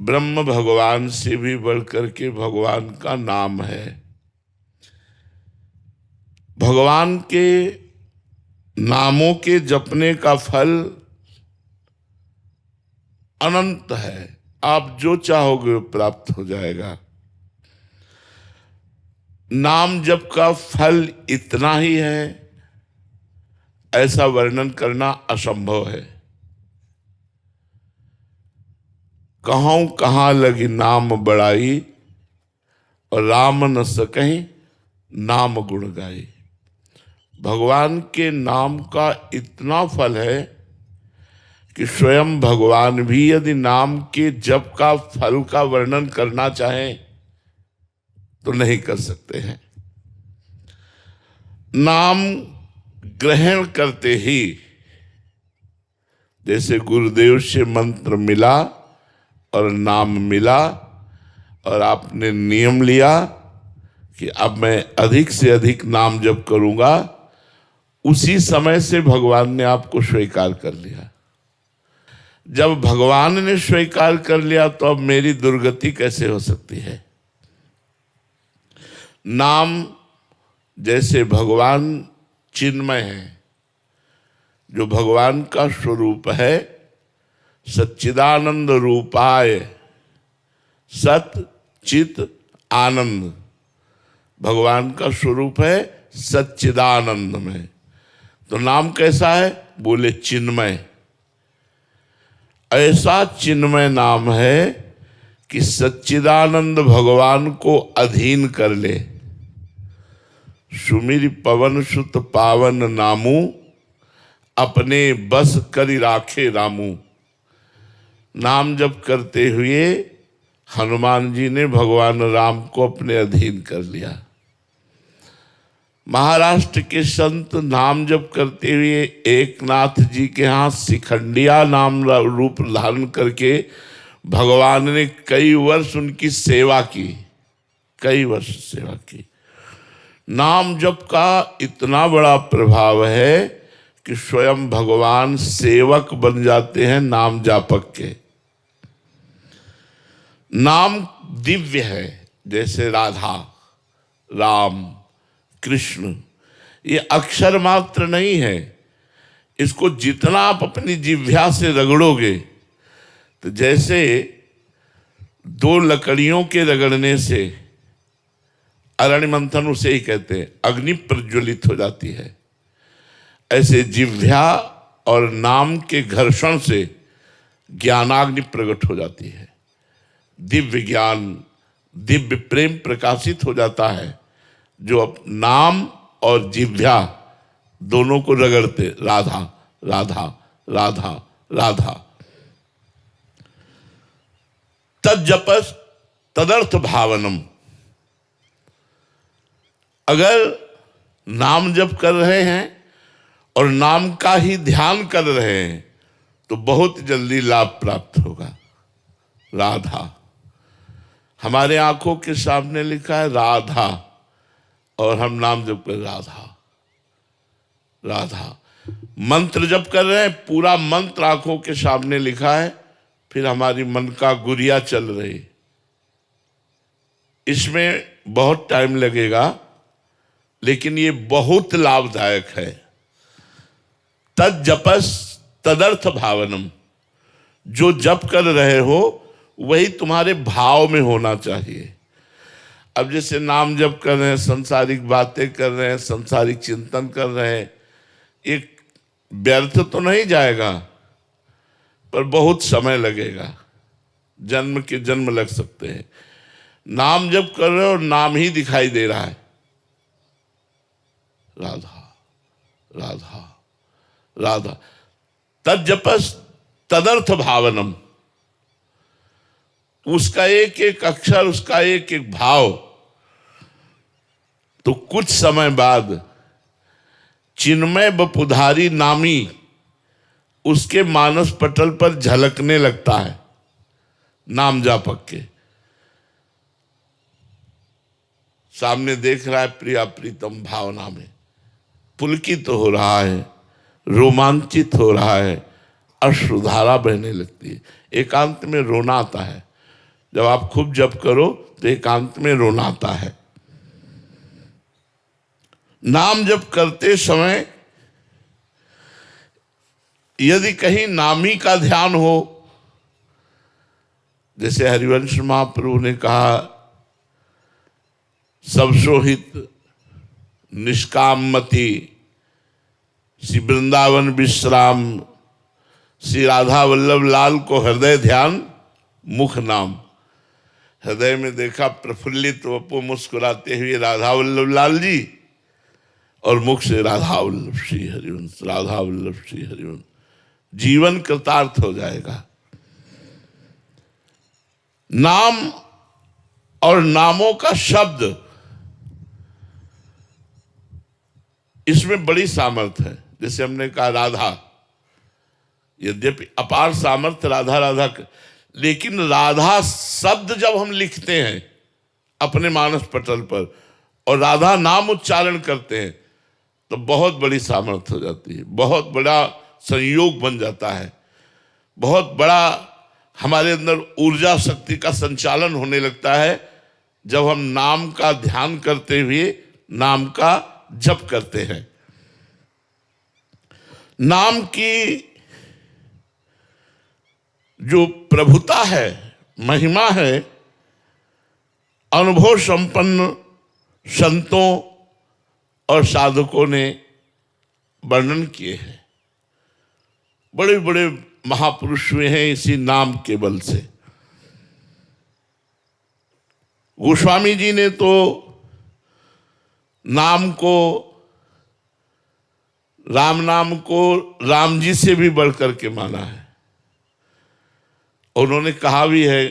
ब्रह्म भगवान से भी बढ़कर के भगवान का नाम है। भगवान के नामों के जपने का फल अनंत है। आप जो चाहोगे वो प्राप्त हो जाएगा। नाम जप का फल इतना ही है, ऐसा वर्णन करना असंभव है। कहूं कहाँ लगी नाम बड़ाई, और राम न सकहीं नाम गुण गाई। भगवान के नाम का इतना फल है कि स्वयं भगवान भी यदि नाम के जप का फल का वर्णन करना चाहें तो नहीं कर सकते हैं। नाम ग्रहण करते ही, जैसे गुरुदेव से मंत्र मिला और नाम मिला और आपने नियम लिया कि अब मैं अधिक से अधिक नाम जप करूंगा, उसी समय से भगवान ने आपको स्वीकार कर लिया। जब भगवान ने स्वीकार कर लिया तो अब मेरी दुर्गति कैसे हो सकती है। नाम जैसे भगवान चिन्मय है, जो भगवान का स्वरूप है, सच्चिदानंद रूपाय सत चित आनंद, भगवान का स्वरूप है सच्चिदानंद में। तो नाम कैसा है? बोले चिन्मय। ऐसा चिन्मय नाम है कि सच्चिदानंद भगवान को अधीन कर ले। सुमिर पवन सुत पावन नामू, अपने बस करि राखे रामू। नाम जप करते हुए हनुमान जी ने भगवान राम को अपने अधीन कर लिया। महाराष्ट्र के संत नाम जप करते हुए एकनाथ जी के यहाँ शिखंडिया नाम रूप धारण करके भगवान ने कई वर्ष उनकी सेवा की, कई वर्ष सेवा की। नाम जप का इतना बड़ा प्रभाव है कि स्वयं भगवान सेवक बन जाते हैं नाम जापक के। नाम दिव्य है, जैसे राधा, राम, कृष्ण, ये अक्षर मात्र नहीं है। इसको जितना आप अपनी जिह्वा से रगड़ोगे, तो जैसे दो लकड़ियों के रगड़ने से, अरण्य मंथन उसे ही कहते हैं, अग्नि प्रज्वलित हो जाती है, ऐसे जिह्वा और नाम के घर्षण से ज्ञानाग्नि प्रकट हो जाती है। दिव्य ज्ञान, दिव्य प्रेम प्रकाशित हो जाता है, जो नाम और जिह्वा दोनों को रगड़ते, राधा राधा राधा राधा। तज्जपस तदर्थ भावनम। अगर नाम जप कर रहे हैं और नाम का ही ध्यान कर रहे हैं तो बहुत जल्दी लाभ प्राप्त होगा। राधा, हमारे आंखों के सामने लिखा है राधा, और हम नाम जप कर राधा राधा। मंत्र जप कर रहे हैं, पूरा मंत्र आंखों के सामने लिखा है, फिर हमारी मन का गुरिया चल रही। इसमें बहुत टाइम लगेगा, लेकिन ये बहुत लाभदायक है। तज्जपस तदर्थ भावनम। जो जप कर रहे हो वही तुम्हारे भाव में होना चाहिए। अब जैसे नाम जप कर रहे हैं, संसारिक बातें कर रहे हैं, संसारिक चिंतन कर रहे हैं, एक व्यर्थ तो नहीं जाएगा, पर बहुत समय लगेगा, जन्म के जन्म लग सकते हैं। नाम जप कर रहे हो और नाम ही दिखाई दे रहा है, राधा राधा राधा। तज्जपस तदर्थ भावनम। उसका एक एक अक्षर, उसका एक एक भाव, तो कुछ समय बाद चिन्मय बपुधारी नामी उसके मानस पटल पर झलकने लगता है। नाम जापक के सामने देख रहा है, प्रिया प्रीतम भावना में पुलकित तो हो रहा है, रोमांचित हो रहा है, अश्रुधारा बहने लगती है, एकांत में रोना आता है। जब आप खूब जप करो तो एकांत में रोना आता है। नाम जप करते समय यदि कहीं नामी का ध्यान हो, जैसे हरिवंश महाप्रभु ने कहा, सब सोहित निष्काम मति, श्री वृंदावन विश्राम, श्री राधा वल्लभ लाल को हृदय ध्यान मुख नाम। हृदय में देखा प्रफुल्लित वपु मुस्कुराते हुए राधा वल्लभ लाल जी, और मुख से राधा वल्लभ श्री हरिवंश, राधा वल्लभ श्री हरिवंश। जीवन कृतार्थ हो जाएगा। नाम और नामों का शब्द, इसमें बड़ी सामर्थ्य है। जैसे हमने कहा राधा, यद्यपि अपार सामर्थ्य राधा राधा, लेकिन राधा शब्द जब हम लिखते हैं अपने मानस पटल पर और राधा नाम उच्चारण करते हैं तो बहुत बड़ी सामर्थ्य हो जाती है, बहुत बड़ा संयोग बन जाता है, बहुत बड़ा हमारे अंदर ऊर्जा शक्ति का संचालन होने लगता है जब हम नाम का ध्यान करते हुए नाम का जप करते हैं। नाम की जो प्रभुता है, महिमा है, अनुभव संपन्न संतों और साधकों ने वर्णन किए हैं। बड़े बड़े महापुरुष हुए हैं इसी नाम के बल से। गोस्वामी जी ने तो नाम को, राम नाम को राम जी से भी बढ़कर के माना है। उन्होंने कहा भी है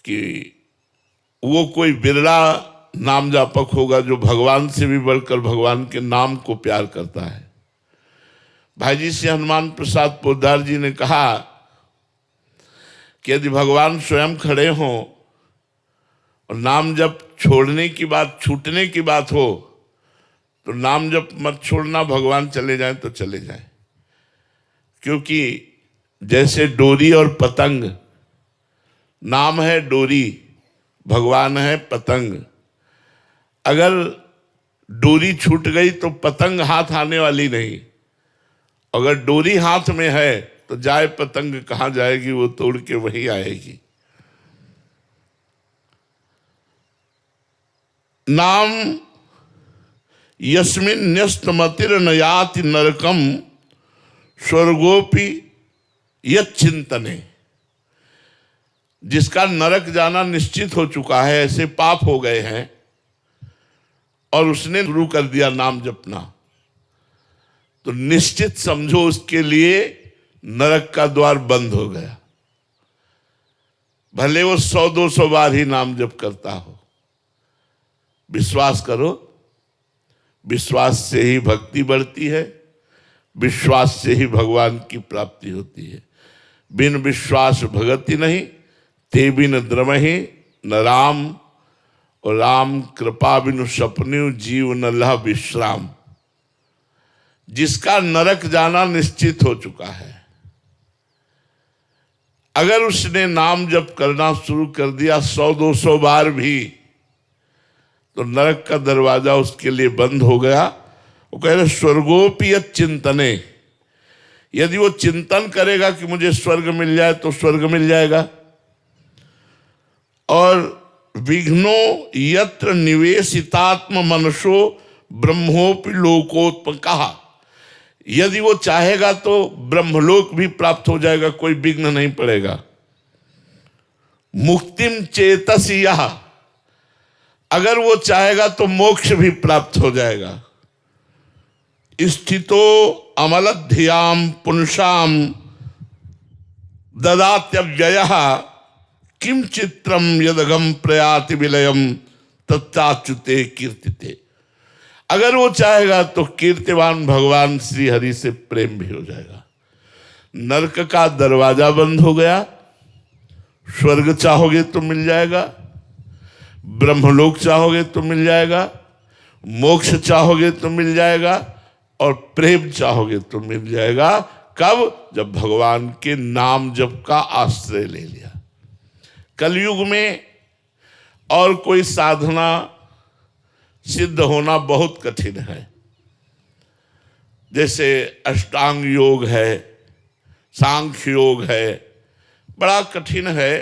कि वो कोई बिरला नाम जापक होगा जो भगवान से भी बढ़कर भगवान के नाम को प्यार करता है। भाई जी से हनुमान प्रसाद पोद्दार जी ने कहा कि यदि भगवान स्वयं खड़े हों और नाम जप छोड़ने की बात, छूटने की बात हो, तो नाम जप मत छोड़ना, भगवान चले जाएं तो चले जाएं। क्योंकि जैसे डोरी और पतंग, नाम है डोरी, भगवान है पतंग। अगर डोरी छूट गई तो पतंग हाथ आने वाली नहीं। अगर डोरी हाथ में है तो जाए पतंग कहाँ जाएगी, वो तोड़ के वही आएगी। नाम यस्मिन् न्यस्तमतिर न याति नरकम स्वर्गोपि यच्चिंतने। जिसका नरक जाना निश्चित हो चुका है, ऐसे पाप हो गए हैं और उसने शुरू कर दिया नाम जपना, तो निश्चित समझो उसके लिए नरक का द्वार बंद हो गया। भले वो 100-200 बार ही नाम जप करता हो। विश्वास करो, विश्वास से ही भक्ति बढ़ती है, विश्वास से ही भगवान की प्राप्ति होती है। बिन विश्वास भगति नहीं, ते बिन द्रमहि न राम, और राम कृपा बिनु सपन्यु जीव न लह विश्राम। जिसका नरक जाना निश्चित हो चुका है, अगर उसने नाम जप करना शुरू कर दिया 100-200 बार भी, तो नरक का दरवाजा उसके लिए बंद हो गया। वो कह रहे स्वर्गोपि चिंतने, यदि वो चिंतन करेगा कि मुझे स्वर्ग मिल जाए तो स्वर्ग मिल जाएगा। और विघ्नो यत्र निवेशितात्म मनसो ब्रह्मोपि लोकोत्पन्न, कहा यदि वो चाहेगा तो ब्रह्मलोक भी प्राप्त हो जाएगा, कोई विघ्न नहीं पड़ेगा। मुक्तिम चेतसी यह, अगर वो चाहेगा तो मोक्ष भी प्राप्त हो जाएगा। स्थितो अमलध्याम पुंसाम ददात्यव्ययः किम चित्रम यदगम प्रयाति विलयम तत्ताच्युते कीर्तिते। अगर वो चाहेगा तो कीर्तिवान भगवान श्री हरि से प्रेम भी हो जाएगा। नरक का दरवाजा बंद हो गया, स्वर्ग चाहोगे तो मिल जाएगा, ब्रह्मलोक चाहोगे तो मिल जाएगा, मोक्ष चाहोगे तो मिल जाएगा, और प्रेम चाहोगे तो मिल जाएगा। कब? जब भगवान के नाम जप का आश्रय ले लिया। कलयुग में और कोई साधना सिद्ध होना बहुत कठिन है। जैसे अष्टांग योग है, सांख्य योग है, बड़ा कठिन है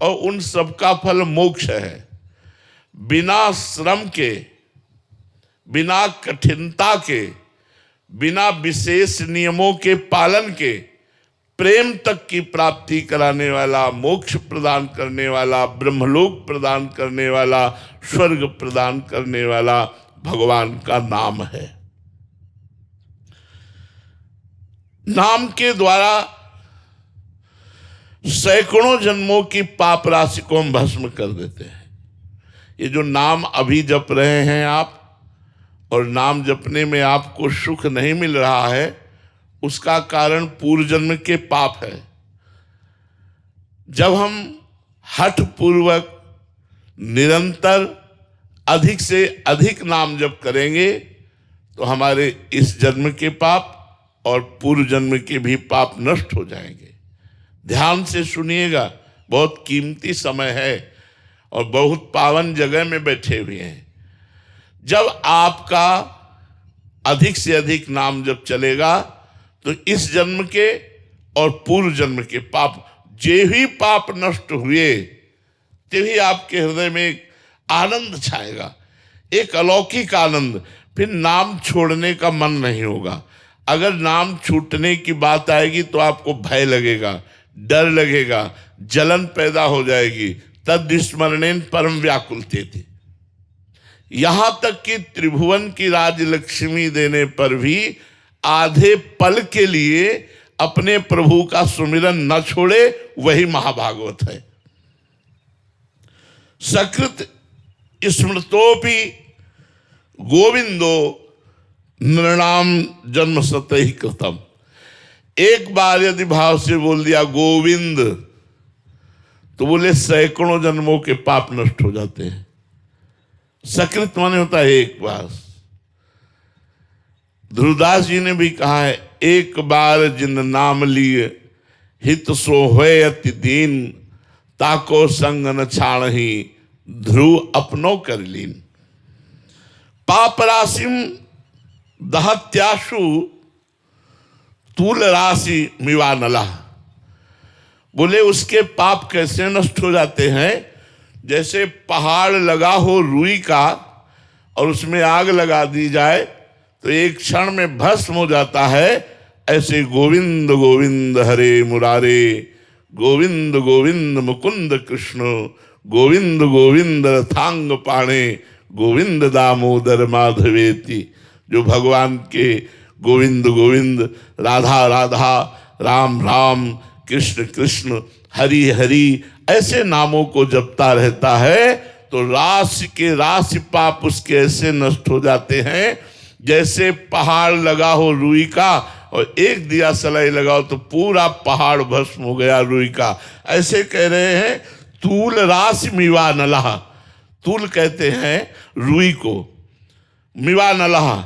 और उन सब का फल मोक्ष है। बिना श्रम के, बिना कठिनता के, बिना विशेष नियमों के पालन के प्रेम तक की प्राप्ति कराने वाला, मोक्ष प्रदान करने वाला, ब्रह्मलोक प्रदान करने वाला, स्वर्ग प्रदान करने वाला भगवान का नाम है। नाम के द्वारा सैकड़ों जन्मों की पाप राशि को हम भस्म कर देते हैं। ये जो नाम अभी जप रहे हैं आप, और नाम जपने में आपको सुख नहीं मिल रहा है, उसका कारण पूर्व जन्म के पाप है। जब हम हठ पूर्वक निरंतर अधिक से अधिक नाम जप करेंगे तो हमारे इस जन्म के पाप और पूर्व जन्म के भी पाप नष्ट हो जाएंगे। ध्यान से सुनिएगा, बहुत कीमती समय है और बहुत पावन जगह में बैठे हुए हैं। जब आपका अधिक से अधिक नाम जब चलेगा तो इस जन्म के और पूर्व जन्म के पाप, जे ही पाप नष्ट हुए, तभी आपके हृदय में एक आनंद छाएगा, एक अलौकिक आनंद। फिर नाम छोड़ने का मन नहीं होगा। अगर नाम छूटने की बात आएगी तो आपको भय लगेगा, डर लगेगा, जलन पैदा हो जाएगी। तद स्मरणेन परम व्याकुलते थे। यहां तक कि त्रिभुवन की राजलक्ष्मी देने पर भी आधे पल के लिए अपने प्रभु का सुमिरन न छोड़े, वही महाभागवत है। सकृत स्मृतोपि गोविंदो नृणाम जन्म सतहि कृतम। एक बार यदि भाव से बोल दिया गोविंद, तो बोले सैकड़ों जन्मों के पाप नष्ट हो जाते हैं। सकृत माने होता है एक बार। ध्रुवदास जी ने भी कहा है, एक बार जिन नाम लिए हित सो होय अति दीन, ताको संग न छाणहि ध्रुव अपनो कर लीन। पाप राशिम दहत्याशु तूल राशि मिवा नला। बोले उसके पाप कैसे नष्ट हो जाते हैं? जैसे पहाड़ लगा हो रुई का और उसमें आग लगा दी जाए तो एक क्षण में भस्म हो जाता है। ऐसे गोविंद गोविंद हरे मुरारे, गोविंद गोविंद मुकुंद कृष्ण, गोविंद गोविंद रथांग पाणे, गोविंद दामोदर माधवेति। जो भगवान के गोविंद गोविंद, राधा राधा, राम राम, कृष्ण कृष्ण, हरि हरि ऐसे नामों को जपता रहता है तो राशि के राशि पाप उसके ऐसे नष्ट हो जाते हैं जैसे पहाड़ लगा हो रुई का और एक दिया सलाई लगाओ तो पूरा पहाड़ भस्म हो गया रुई का। ऐसे कह रहे हैं तूल राशि मिवा नलहा। तूल कहते हैं रुई को, मिवा नलहा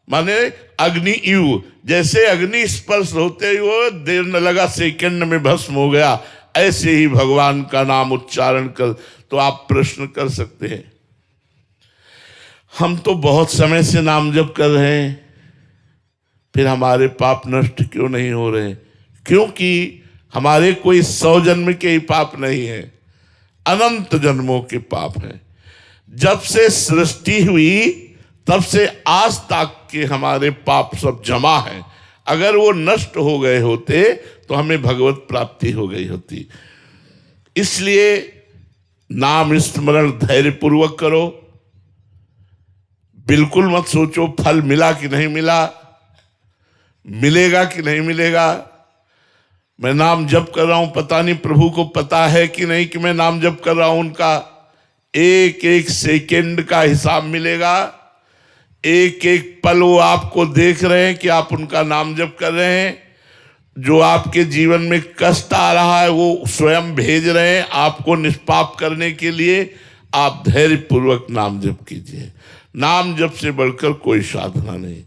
माने अग्नि यु। जैसे अग्नि स्पर्श होते ही वो देर न लगा, सेकंड में भस्म हो गया। ऐसे ही भगवान का नाम उच्चारण कर। तो आप प्रश्न कर सकते हैं, हम तो बहुत समय से नाम जप कर रहे हैं, फिर हमारे पाप नष्ट क्यों नहीं हो रहे? क्योंकि हमारे कोई 100 जन्म के ही पाप नहीं है, अनंत जन्मों के पाप हैं। जब से सृष्टि हुई तब से आज तक के हमारे पाप सब जमा हैं। अगर वो नष्ट हो गए होते तो हमें भगवत प्राप्ति हो गई होती। इसलिए नाम स्मरण धैर्य पूर्वक करो। बिल्कुल मत सोचो फल मिला कि नहीं मिला, मिलेगा कि नहीं मिलेगा। मैं नाम जप कर रहा हूं, पता नहीं प्रभु को पता है कि नहीं कि मैं नाम जप कर रहा हूं। उनका एक एक सेकंड का हिसाब मिलेगा। एक एक पल वो आपको देख रहे हैं कि आप उनका नाम जप कर रहे हैं। जो आपके जीवन में कष्ट आ रहा है वो स्वयं भेज रहे हैं आपको निष्पाप करने के लिए। आप धैर्य पूर्वक नाम जप कीजिए। नाम जप से बढ़कर कोई साधना नहीं।